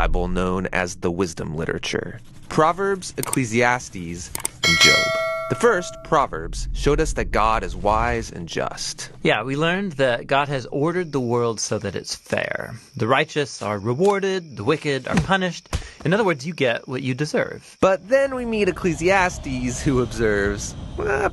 Bible known as the wisdom literature: Proverbs, Ecclesiastes, and Job. The first, Proverbs, showed us that God is wise and just. Yeah, we learned that God has ordered the world so that it's fair. The righteous are rewarded, the wicked are punished. In other words, you get what you deserve. But then we meet Ecclesiastes, who observes,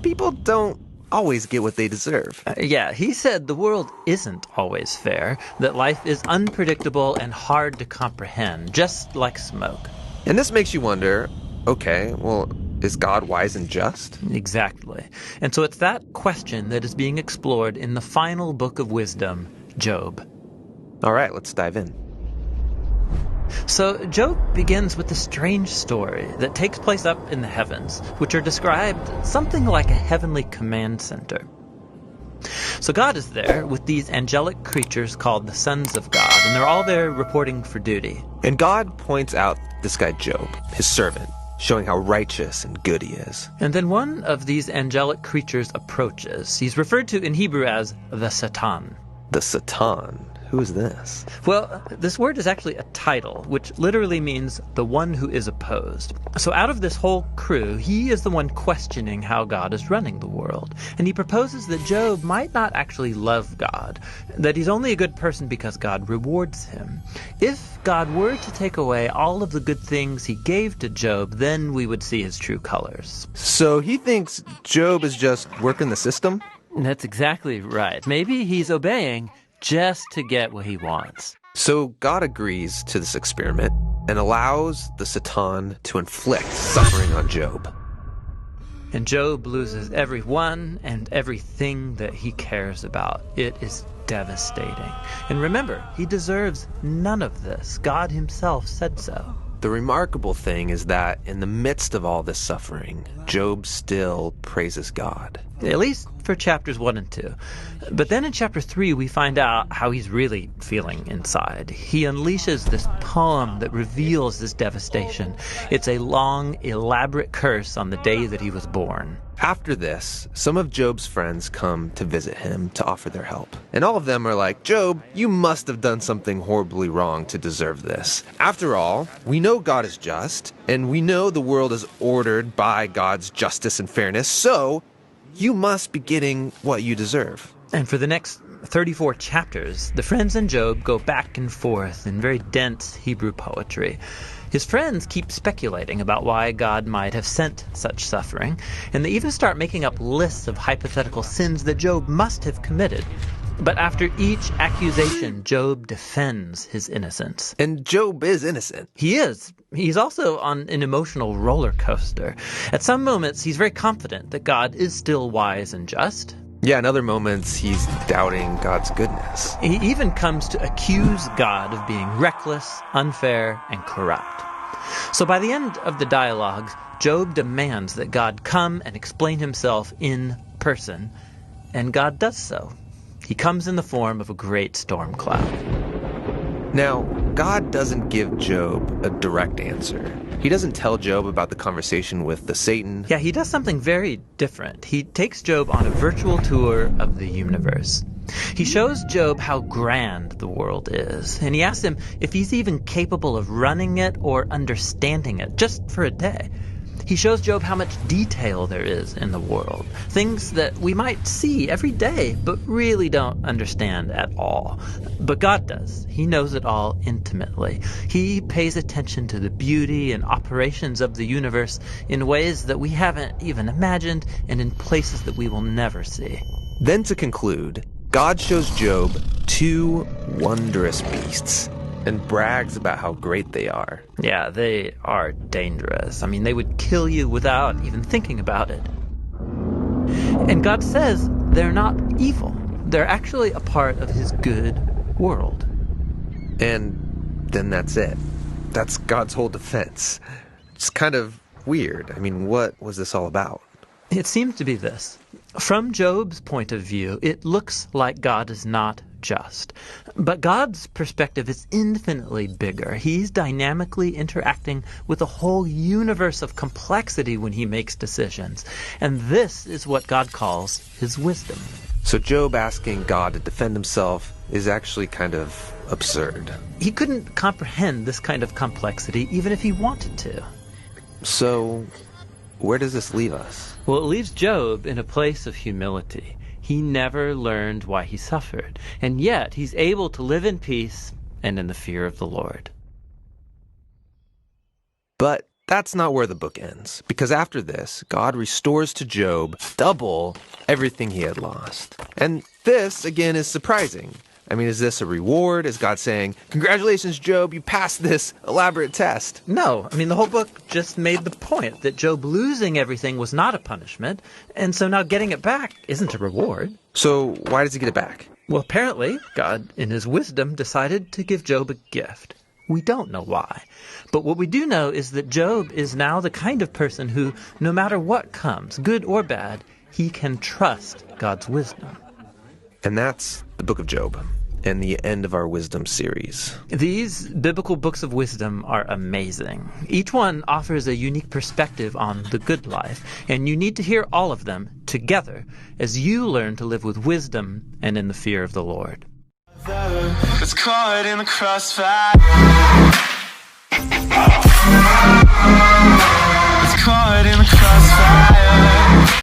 people don't always get what they deserve. Yeah, he said the world isn't always fair, that life is unpredictable and hard to comprehend, just like smoke. And this makes you wonder, okay, well, is God wise and just? Exactly. And so it's that question that is being explored in the final book of wisdom, Job. All right, let's dive in. So Job begins with a strange story that takes place up in the heavens, which are described something like a heavenly command center. So God is there with these angelic creatures called the sons of God, and they're all there reporting for duty. And God points out this guy Job, his servant, showing how righteous and good he is. And then one of these angelic creatures approaches. He's referred to in Hebrew as the Satan. The Satan? Who is this? Well, this word is actually a title, which literally means the one who is opposed. So out of this whole crew, he is the one questioning how God is running the world. And he proposes that Job might not actually love God, that he's only a good person because God rewards him. If God were to take away all of the good things he gave to Job, then we would see his true colors. So he thinks Job is just working the system? That's exactly right. Maybe he's obeying just to get what he wants. So God agrees to this experiment and allows the Satan to inflict suffering on Job. And Job loses everyone and everything that he cares about. It is devastating. And remember, he deserves none of this. God himself said so. The remarkable thing is that in the midst of all this suffering, Job still praises God. At least for chapters 1 and 2. But then in chapter 3, we find out how he's really feeling inside. He unleashes this poem that reveals this devastation. It's a long, elaborate curse on the day that he was born. After this, some of Job's friends come to visit him to offer their help. And all of them are like, Job, you must have done something horribly wrong to deserve this. After all, we know God is just, and we know the world is ordered by God's justice and fairness, so you must be getting what you deserve. And for the next 34 chapters, the friends and Job go back and forth in very dense Hebrew poetry. His friends keep speculating about why God might have sent such suffering, and they even start making up lists of hypothetical sins that Job must have committed. But after each accusation, Job defends his innocence. And Job is innocent. He is. He's also on an emotional roller coaster. At some moments, he's very confident that God is still wise and just. Yeah, in other moments, he's doubting God's goodness. He even comes to accuse God of being reckless, unfair, and corrupt. So by the end of the dialogues, Job demands that God come and explain himself in person, and God does so. He comes in the form of a great storm cloud. Now, God doesn't give Job a direct answer. He doesn't tell Job about the conversation with the Satan. Yeah, he does something very different. He takes Job on a virtual tour of the universe. He shows Job how grand the world is, and he asks him if he's even capable of running it or understanding it, just for a day. He shows Job how much detail there is in the world, things that we might see every day, but really don't understand at all. But God does. He knows it all intimately. He pays attention to the beauty and operations of the universe in ways that we haven't even imagined and in places that we will never see. Then to conclude, God shows Job two wondrous beasts and brags about how great they are. Yeah, they are dangerous. I mean, they would kill you without even thinking about it. And God says they're not evil. They're actually a part of his good world. And then that's it. That's God's whole defense. It's kind of weird. I mean, what was this all about? It seems to be this. From Job's point of view, it looks like God is not just. But God's perspective is infinitely bigger. He's dynamically interacting with a whole universe of complexity when he makes decisions. And this is what God calls his wisdom. So Job asking God to defend himself is actually kind of absurd. He couldn't comprehend this kind of complexity even if he wanted to. So, where does this leave us? Well, it leaves Job in a place of humility. He never learned why he suffered, and yet he's able to live in peace and in the fear of the Lord. But that's not where the book ends, because after this, God restores to Job double everything he had lost. And this, again, is surprising. I mean, is this a reward? Is God saying, congratulations, Job, you passed this elaborate test? No, I mean, the whole book just made the point that Job losing everything was not a punishment, and so now getting it back isn't a reward. So why does he get it back? Well, apparently, God, in his wisdom, decided to give Job a gift. We don't know why. But what we do know is that Job is now the kind of person who, no matter what comes, good or bad, he can trust God's wisdom. And that's the book of Job, and the end of our wisdom series. These biblical books of wisdom are amazing. Each one offers a unique perspective on the good life, and you need to hear all of them together as you learn to live with wisdom and in the fear of the Lord. It's caught in the crossfire. It's caught in the crossfire.